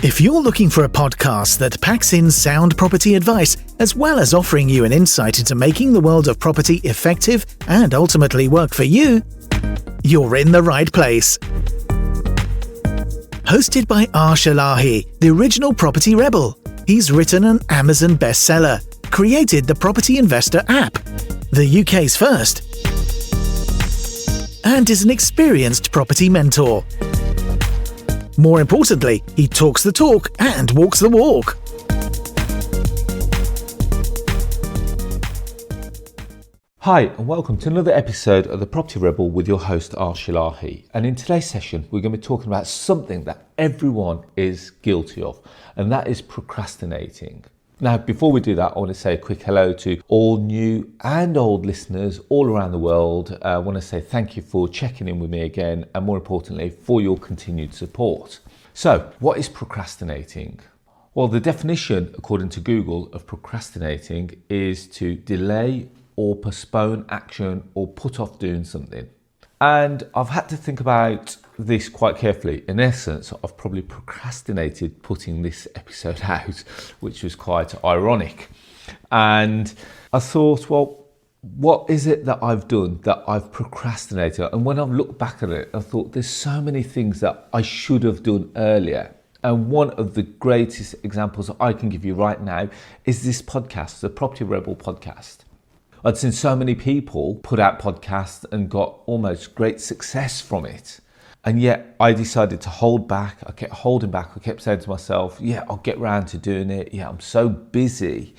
If you're looking for a podcast that packs in sound property advice, as well as offering you an insight into making the world of property effective and ultimately work for you, you're in the right place. Hosted by Arsh, the original property rebel. He's written an Amazon bestseller, created the Property Investor app, the UK's first, and is an experienced property mentor. More importantly, he talks the talk and walks the walk. Hi and welcome to another episode of The Property Rebel with your host Arsh. And in today's session we're going to be talking about something that everyone is guilty of, and that is procrastinating. Now before we do that, I want to say a quick hello to all new and old listeners all around the world. I want to say thank you for checking in with me again, and more importantly for your continued support. So what is procrastinating? Well, the definition according to Google of procrastinating is to delay or postpone action or put off doing something. And I've had to think about this quite carefully. In essence, I've probably procrastinated putting this episode out, which was quite ironic. And I thought, well, what is it that I've done that I've procrastinated? And when I've looked back at it, I thought there's so many things that I should have done earlier. And one of the greatest examples I can give you right now is this podcast, the Property Rebel podcast. I'd seen so many people put out podcasts and got almost great success from it. And yet I decided to hold back. I kept holding back. I kept saying to myself, yeah, I'll get round to doing it. Yeah, I'm so busy.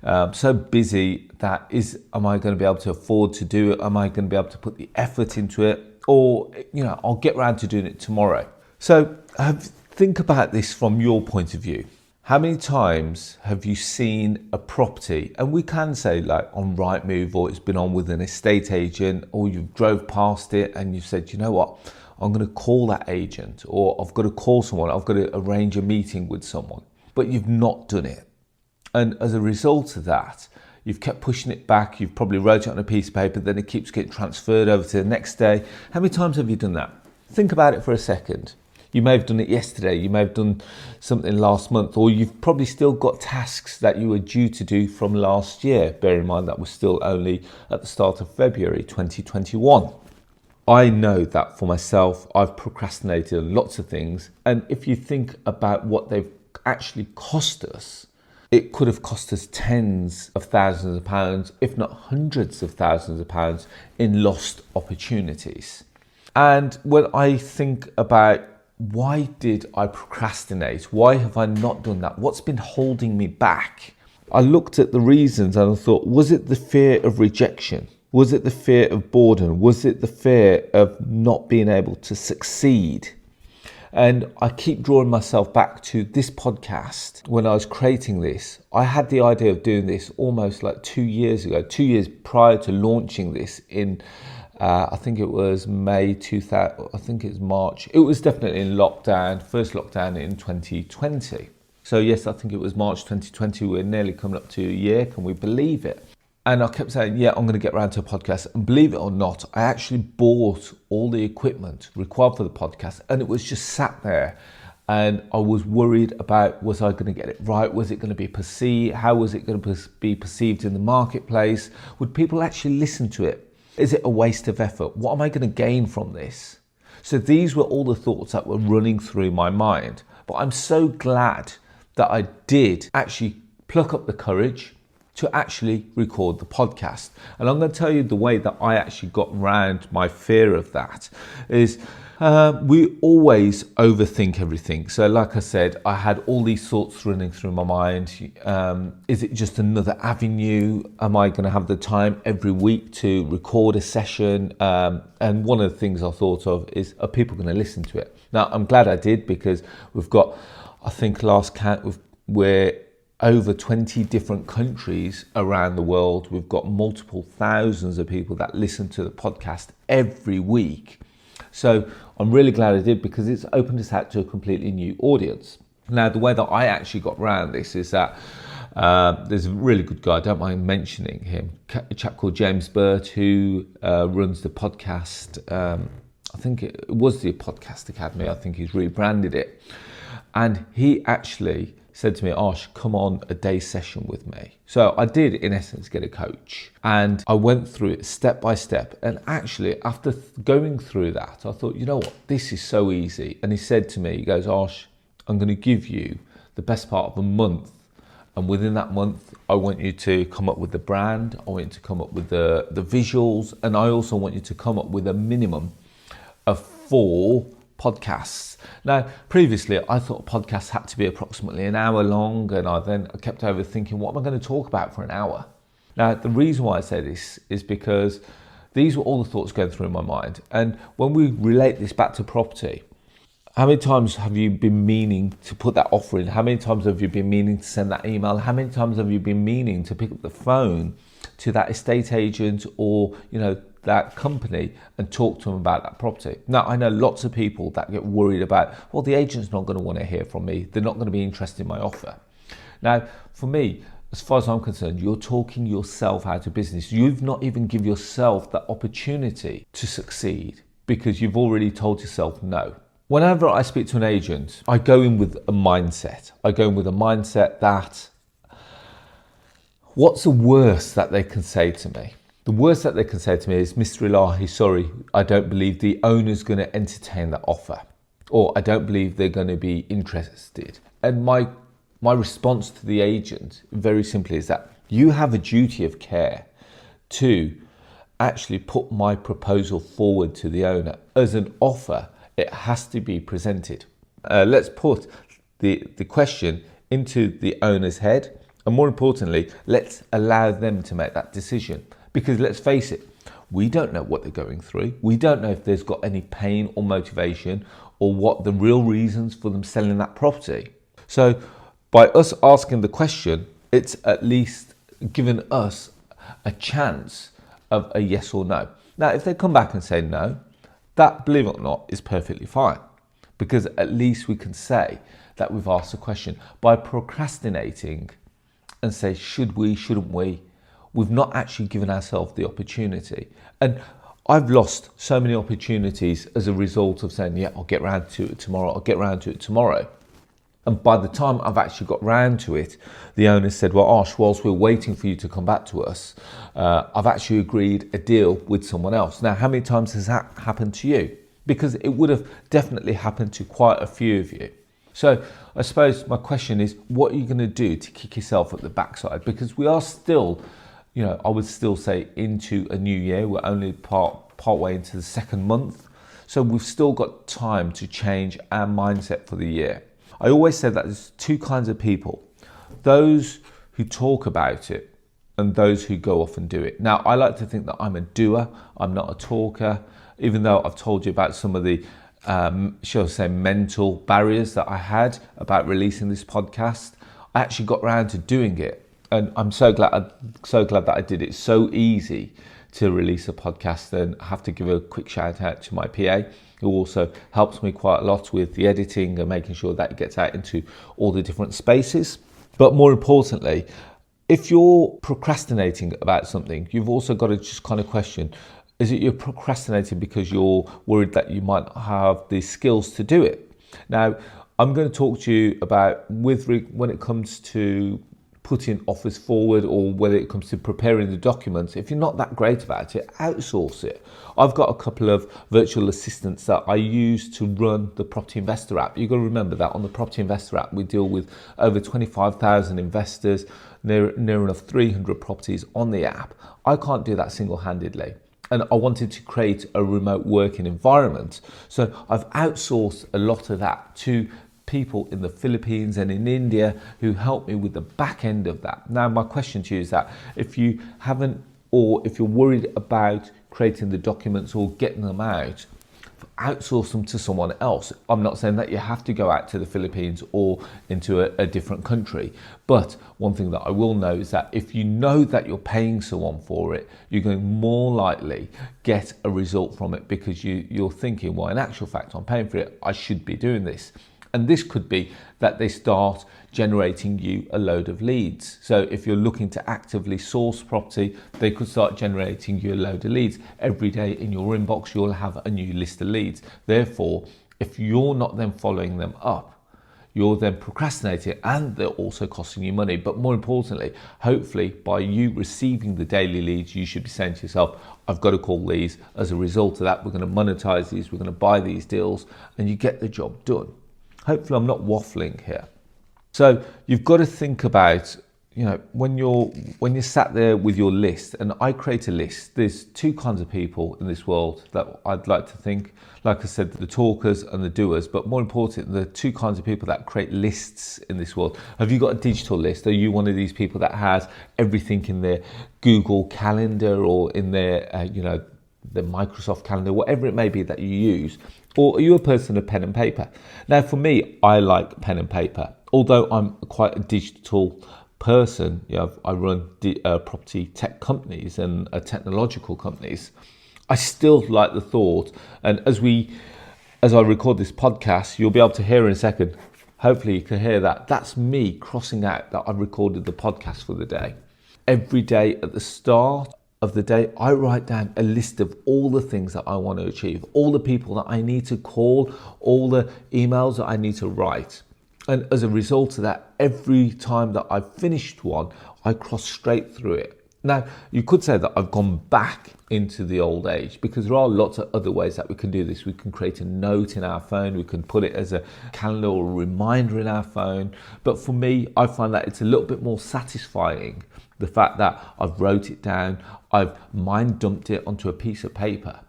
Am I going to be able to afford to do it? Am I going to be able to put the effort into it? Or, I'll get round to doing it tomorrow. So think about this from your point of view. How many times have you seen a property, and we can say like on Rightmove, or it's been on with an estate agent, or you drove past it and you've said, you know what, I'm going to call that agent, or I've got to call someone, I've got to arrange a meeting with someone, but you've not done it. And as a result of that, you've kept pushing it back. You've probably wrote it on a piece of paper, then it keeps getting transferred over to the next day. How many times have you done that? Think about it for a second. You may have done it yesterday, you may have done something last month, or you've probably still got tasks that you were due to do from last year. Bear in mind that was still only at the start of February 2021. I know that for myself, I've procrastinated on lots of things. And if you think about what they've actually cost us, it could have cost us tens of thousands of pounds, if not hundreds of thousands of pounds in lost opportunities. And when I think about why did I procrastinate? Why have I not done that? What's been holding me back? I looked at the reasons and I thought, was it the fear of rejection? Was it the fear of boredom? Was it the fear of not being able to succeed? And I keep drawing myself back to this podcast. When I was creating this, I had the idea of doing this almost like 2 years ago, 2 years prior to launching this in I think it was May 2000, I think it's March. It was definitely in lockdown, first lockdown in 2020. So yes, I think it was March 2020. We're nearly coming up to a year. Can we believe it? And I kept saying, yeah, I'm going to get around to a podcast. And believe it or not, I actually bought all the equipment required for the podcast, and it was just sat there. And I was worried about, was I going to get it right? Was it going to be perceived? How was it going to be perceived in the marketplace? Would people actually listen to it? Is it a waste of effort? What am I going to gain from this? So these were all the thoughts that were running through my mind. But I'm so glad that I did actually pluck up the courage to actually record the podcast. And I'm going to tell you the way that I actually got around my fear of that is we always overthink everything. So like I said, I had all these thoughts running through my mind. Is it just another avenue? Am I going to have the time every week to record a session? And one of the things I thought of is, are people going to listen to it? Now, I'm glad I did, because we've got, I think last count, we're over 20 different countries around the world. We've got multiple thousands of people that listen to the podcast every week. So I'm really glad I did, because it's opened us out to a completely new audience. Now, the way that I actually got around this is that there's a really good guy, I don't mind mentioning him, a chap called James Burt, who runs the podcast. I think it was the Podcast Academy. I think he's rebranded it. And he actually said to me, Arsh, come on a day session with me. So I did, in essence, get a coach. And I went through it step by step. And actually, after going through that, I thought, you know what, this is so easy. And he said to me, he goes, Arsh, I'm going to give you the best part of a month. And within that month, I want you to come up with the brand. I want you to come up with the visuals. And I also want you to come up with a minimum of 4 podcasts. Now, previously, I thought podcasts had to be approximately an hour long, and I kept overthinking, what am I going to talk about for an hour? Now, the reason why I say this is because these were all the thoughts going through my mind. And when we relate this back to property, how many times have you been meaning to put that offer in? How many times have you been meaning to send that email? How many times have you been meaning to pick up the phone to that estate agent or, that company and talk to them about that property? Now, I know lots of people that get worried about, well, the agent's not going to want to hear from me. They're not going to be interested in my offer. Now, for me, as far as I'm concerned, you're talking yourself out of business. You've not even given yourself the opportunity to succeed because you've already told yourself no. Whenever I speak to an agent, I go in with a mindset. I go in with a mindset that, what's the worst that they can say to me? The worst that they can say to me is, Mr. Ilahi, sorry, I don't believe the owner's going to entertain that offer, or I don't believe they're going to be interested. And my response to the agent, very simply, is that you have a duty of care to actually put my proposal forward to the owner. As an offer, it has to be presented. Let's put the question into the owner's head, and more importantly, let's allow them to make that decision. Because let's face it, we don't know what they're going through. We don't know if there's got any pain or motivation or what the real reasons for them selling that property. So by us asking the question, it's at least given us a chance of a yes or no. Now, if they come back and say no, that, believe it or not, is perfectly fine. Because at least we can say that we've asked the question. By procrastinating and say, should we, shouldn't we, we've not actually given ourselves the opportunity. And I've lost so many opportunities as a result of saying, yeah, I'll get round to it tomorrow. And by the time I've actually got round to it, the owner said, well, Arsh, whilst we're waiting for you to come back to us, I've actually agreed a deal with someone else. Now, how many times has that happened to you? Because it would have definitely happened to quite a few of you. So I suppose my question is, what are you going to do to kick yourself at the backside? Because we are still, I would still say into a new year. We're only part way into the second month. So we've still got time to change our mindset for the year. I always say that there's 2 kinds of people. Those who talk about it and those who go off and do it. Now, I like to think that I'm a doer. I'm not a talker. Even though I've told you about some of the, shall I say, mental barriers that I had about releasing this podcast, I actually got around to doing it. And I'm so glad that I did it. It's so easy to release a podcast. And I have to give a quick shout out to my PA, who also helps me quite a lot with the editing and making sure that it gets out into all the different spaces. But more importantly, if you're procrastinating about something, you've also got to just kind of question, is it you're procrastinating because you're worried that you might have the skills to do it? Now, I'm going to talk to you about when it comes to putting offers forward, or whether it comes to preparing the documents. If you're not that great about it, outsource it. I've got a couple of virtual assistants that I use to run the Property Investor app. You've got to remember that on the Property Investor app, we deal with over 25,000 investors, near enough 300 properties on the app. I can't do that single-handedly. And I wanted to create a remote working environment. So I've outsourced a lot of that to people in the Philippines and in India who help me with the back end of that. Now, my question to you is that if you haven't, or if you're worried about creating the documents or getting them out, outsource them to someone else. I'm not saying that you have to go out to the Philippines or into a different country, but one thing that I will know is that if you know that you're paying someone for it, you're going to more likely get a result from it, because you're thinking, well, in actual fact, I'm paying for it, I should be doing this. And this could be that they start generating you a load of leads. So if you're looking to actively source property, they could start generating you a load of leads. Every day in your inbox, you'll have a new list of leads. Therefore, if you're not then following them up, you're then procrastinating, and they're also costing you money. But more importantly, hopefully by you receiving the daily leads, you should be saying to yourself, I've got to call these. As a result of that, we're going to monetize these, we're going to buy these deals, and you get the job done. Hopefully I'm not waffling here. So you've got to think about, when you're sat there with your list, and I create a list. There's two kinds of people in this world that I'd like to think, like I said, the talkers and the doers, but more important, the two kinds of people that create lists in this world. Have you got a digital list? Are you one of these people that has everything in their Google Calendar or in their, the Microsoft Calendar, whatever it may be that you use? Or are you a person of pen and paper? Now, for me, I like pen and paper. Although I'm quite a digital person, I run property tech companies and technological companies, I still like the thought. And as I record this podcast, you'll be able to hear in a second, hopefully you can hear that. That's me crossing out that I've recorded the podcast for the day. Every day at the start of the day, I write down a list of all the things that I want to achieve, all the people that I need to call, all the emails that I need to write. And as a result of that, every time that I've finished one, I cross straight through it. Now, you could say that I've gone back into the old age, because there are lots of other ways that we can do this. We can create a note in our phone. We can put it as a calendar or a reminder in our phone. But for me, I find that it's a little bit more satisfying, the fact that I've wrote it down, I've mind dumped it onto a piece of paper.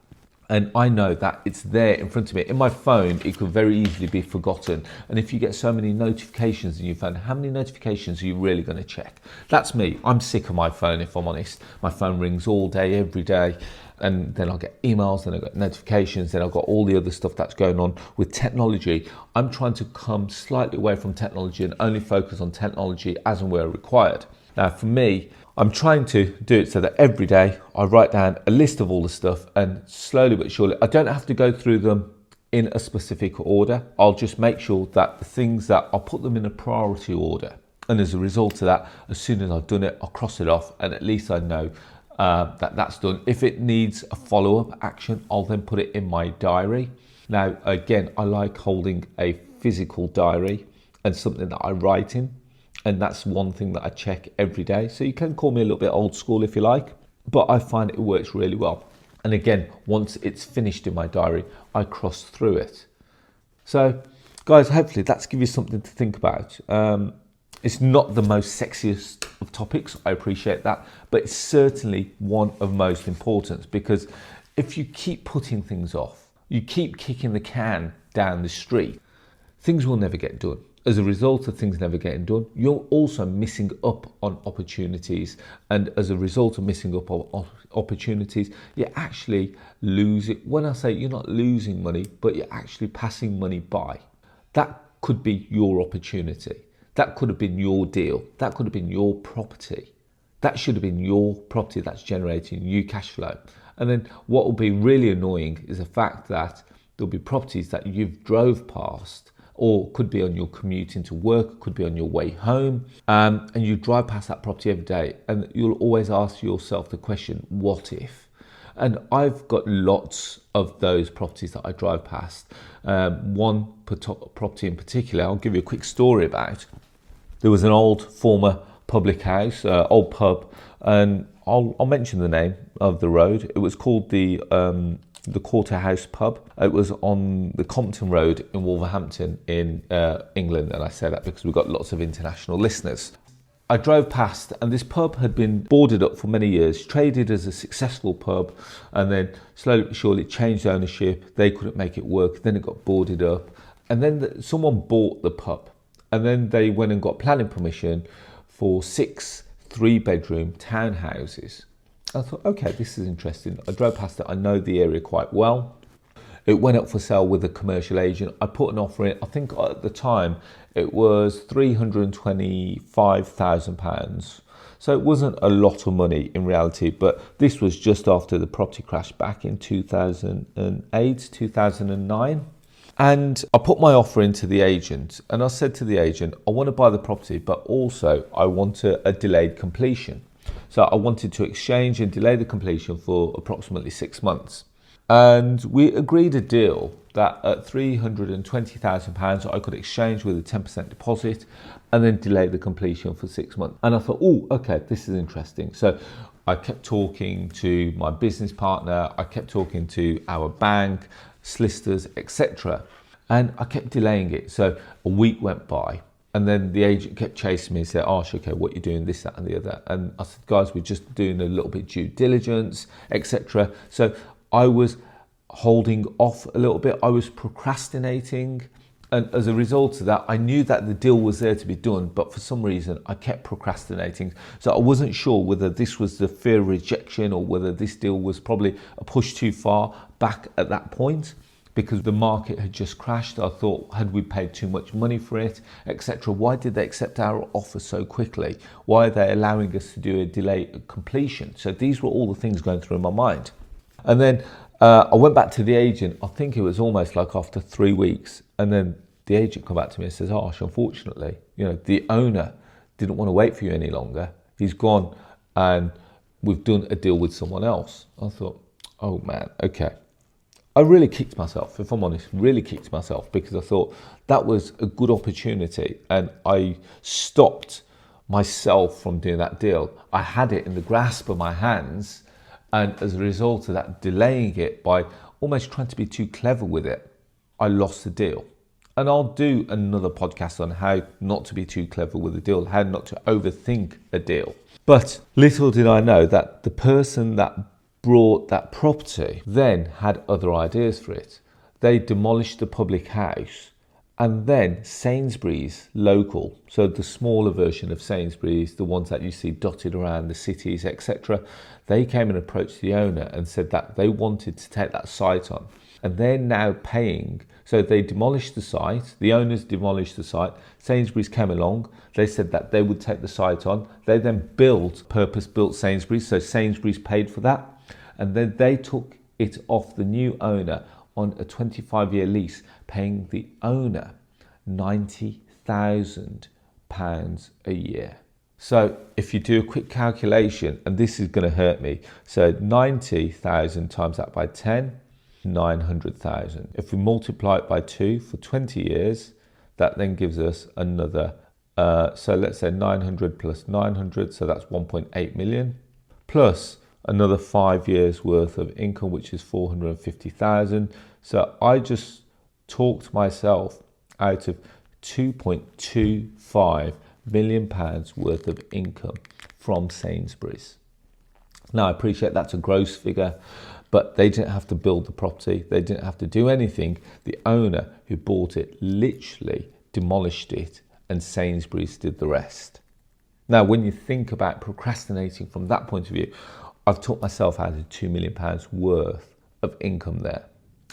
And I know that it's there in front of me. In my phone, it could very easily be forgotten. And if you get so many notifications in your phone, how many notifications are you really going to check? That's me. I'm sick of my phone, if I'm honest. My phone rings all day, every day. And then I'll get emails, then I've got notifications, then I've got all the other stuff that's going on with technology. I'm trying to come slightly away from technology and only focus on technology as and where required. Now, for me, I'm trying to do it so that every day I write down a list of all the stuff, and slowly but surely, I don't have to go through them in a specific order. I'll just make sure that the things that I'll put them in a priority order. And as a result of that, as soon as I've done it, I'll cross it off, and at least I know that that's done. If it needs a follow-up action, I'll then put it in my diary. Now, again, I like holding a physical diary and something that I write in. And that's one thing that I check every day. So you can call me a little bit old school if you like, but I find it works really well. And again, once it's finished in my diary, I cross through it. So guys, hopefully that's give you something to think about. It's not the most sexiest of topics, I appreciate that, but it's certainly one of most importance, because if you keep putting things off, you keep kicking the can down the street, things will never get done. As a result of things never getting done, you're also missing up on opportunities. And as a result of missing up on opportunities, you actually lose it. When I say you're not losing money, but you're actually passing money by. That could be your opportunity. That could have been your deal. That could have been your property. That should have been your property that's generating you cash flow. And then what will be really annoying is the fact that there'll be properties that you've drove past, or could be on your commute into work, could be on your way home, and you drive past that property every day, and you'll always ask yourself the question, what if? And I've got lots of those properties that I drive past. One property in particular, I'll give you a quick story about. There was an old former public house, old pub, and I'll mention the name of the road. It was called the Quarterhouse Pub. It was on the Compton Road in Wolverhampton in England, and I say that because we've got lots of international listeners. I drove past, and this pub had been boarded up for many years, traded as a successful pub, and then slowly but surely it changed ownership. They couldn't make it work, then it got boarded up, and then someone bought the pub, and then they went and got planning permission for 6 3-bedroom townhouses. I thought, okay, this is interesting. I drove past it. I know the area quite well. It went up for sale with a commercial agent. I put an offer in. I think at the time it was £325,000. So it wasn't a lot of money in reality, but this was just after the property crash back in 2008, 2009. And I put my offer into the agent, and I said to the agent, I want to buy the property, but also I want a delayed completion. So I wanted to exchange and delay the completion for approximately 6 months. And we agreed a deal that at £320,000 I could exchange with a 10% deposit and then delay the completion for 6 months. And I thought, oh, okay, this is interesting. So I kept talking to my business partner, I kept talking to our bank, solicitors, etc. And I kept delaying it. So a week went by. And then the agent kept chasing me and said, Arsh, okay, what are you doing, this, that, and the other? And I said, guys, we're just doing a little bit due diligence, etc. So I was holding off a little bit. I was procrastinating. And as a result of that, I knew that the deal was there to be done, but for some reason I kept procrastinating. So I wasn't sure whether this was the fear of rejection or whether this deal was probably a push too far back at that point, because the market had just crashed. I thought, had we paid too much money for it, etc. Why did they accept our offer so quickly? Why are they allowing us to do a delay of completion? So these were all the things going through my mind. And then I went back to the agent. I think it was almost like after 3 weeks. And then the agent come back to me and says, Arsh, unfortunately, the owner didn't want to wait for you any longer. He's gone and we've done a deal with someone else. I thought, oh man, okay. I really kicked myself, if I'm honest, really kicked myself, because I thought that was a good opportunity and I stopped myself from doing that deal. I had it in the grasp of my hands, and as a result of that, delaying it by almost trying to be too clever with it, I lost the deal. And I'll do another podcast on how not to be too clever with a deal, how not to overthink a deal. But little did I know that the person that brought that property then had other ideas for it. They demolished the public house, and then Sainsbury's local, so the smaller version of Sainsbury's, the ones that you see dotted around the cities, etc., they came and approached the owner and said that they wanted to take that site on, and they're now paying. So they demolished the site, the owners demolished the site, Sainsbury's came along, they said that they would take the site on, they then built, purpose-built Sainsbury's, so Sainsbury's paid for that, and then they took it off the new owner on a 25-year lease, paying the owner £90,000 a year. So if you do a quick calculation, and this is going to hurt me, so 90,000 times that by 10, 900,000. If we multiply it by 2 for 20 years, that then gives us another, so let's say 900 plus 900, so that's 1.8 million, plus another 5 years worth of income, which is 450,000. So I just talked myself out of 2.25 million pounds worth of income from Sainsbury's. Now I appreciate that's a gross figure, but they didn't have to build the property. They didn't have to do anything. The owner who bought it literally demolished it, and Sainsbury's did the rest. Now, when you think about procrastinating from that point of view, I've taught myself out of £2 million worth of income there.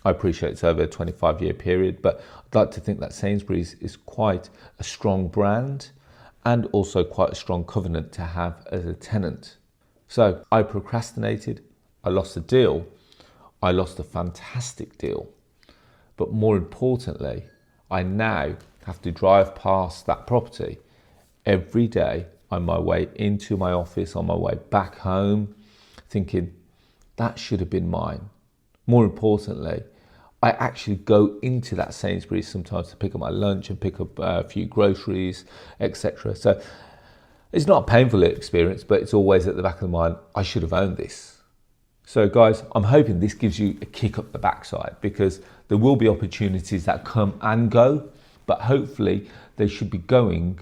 I appreciate it's over a 25-year period, but I'd like to think that Sainsbury's is quite a strong brand and also quite a strong covenant to have as a tenant. So I procrastinated, I lost a deal, I lost a fantastic deal. But more importantly, I now have to drive past that property every day on my way into my office, on my way back home, thinking that should have been mine. More importantly, I actually go into that Sainsbury's sometimes to pick up my lunch and pick up a few groceries, etc. So it's not a painful experience, but it's always at the back of the mind, I should have owned this. So guys, I'm hoping this gives you a kick up the backside, because there will be opportunities that come and go, but hopefully they should be going.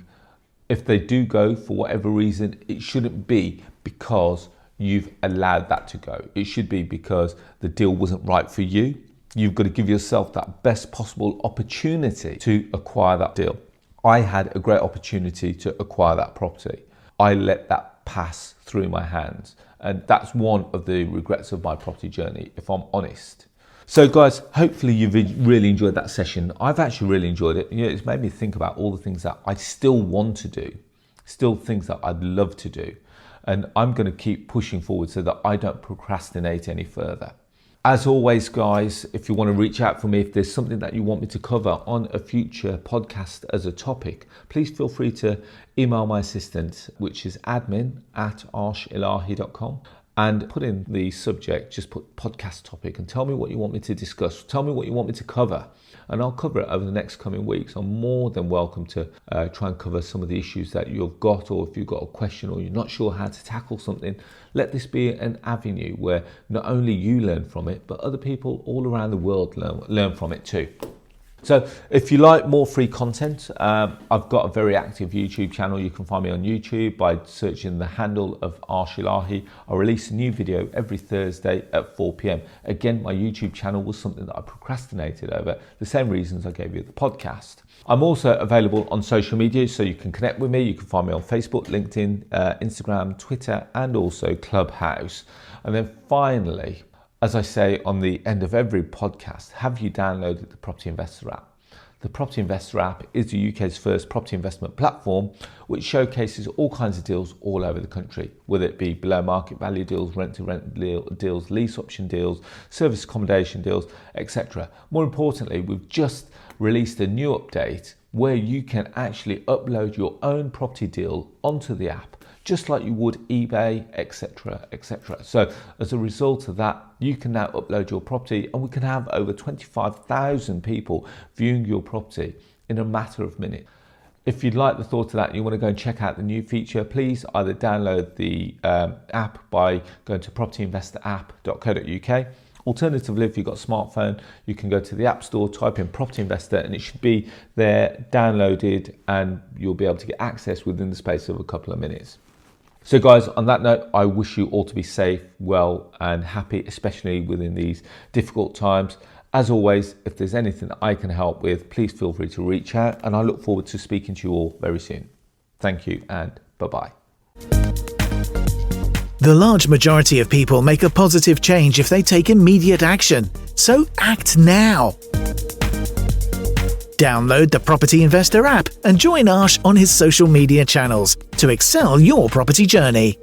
If they do go for whatever reason, it shouldn't be because you've allowed that to go. It should be because the deal wasn't right for you. You've got to give yourself that best possible opportunity to acquire that deal. I had a great opportunity to acquire that property. I let that pass through my hands. And that's one of the regrets of my property journey, if I'm honest. So guys, hopefully you've really enjoyed that session. I've actually really enjoyed it. It's made me think about all the things that I still want to do, still things that I'd love to do. And I'm going to keep pushing forward so that I don't procrastinate any further. As always, guys, if you want to reach out for me, if there's something that you want me to cover on a future podcast as a topic, please feel free to email my assistant, which is admin@arshilahi.com. and put in the subject, just put podcast topic and tell me what you want me to discuss. Tell me what you want me to cover. And I'll cover it over the next coming weeks. I'm more than welcome to try and cover some of the issues that you've got, or if you've got a question or you're not sure how to tackle something, let this be an avenue where not only you learn from it, but other people all around the world learn from it too. So if you like more free content, I've got a very active YouTube channel. You can find me on YouTube by searching the handle of Arsh. I release a new video every Thursday at 4 p.m. Again, my YouTube channel was something that I procrastinated over, the same reasons I gave you the podcast. I'm also available on social media, so you can connect with me. You can find me on Facebook, LinkedIn, Instagram, Twitter, and also Clubhouse. And then finally, as I say on the end of every podcast, have you downloaded the Property Investor app? The Property Investor app is the UK's first property investment platform, which showcases all kinds of deals all over the country, whether it be below market value deals, rent-to-rent deals, lease option deals, service accommodation deals, etc. More importantly, we've just released a new update where you can actually upload your own property deal onto the app, just like you would eBay, etc., etc. So as a result of that, you can now upload your property, and we can have over 25,000 people viewing your property in a matter of minutes. If you'd like the thought of that and you want to go and check out the new feature, please either download the app by going to propertyinvestораpp.co.uk. Alternatively, if you've got a smartphone, you can go to the App Store, type in Property Investor, and it should be there downloaded, and you'll be able to get access within the space of a couple of minutes. So guys, on that note, I wish you all to be safe, well and happy, especially within these difficult times. As always, if there's anything that I can help with, please feel free to reach out, and I look forward to speaking to you all very soon. Thank you and bye-bye. The large majority of people make a positive change if they take immediate action. So act now. Download the Property Investor app and join Arsh on his social media channels to excel your property journey.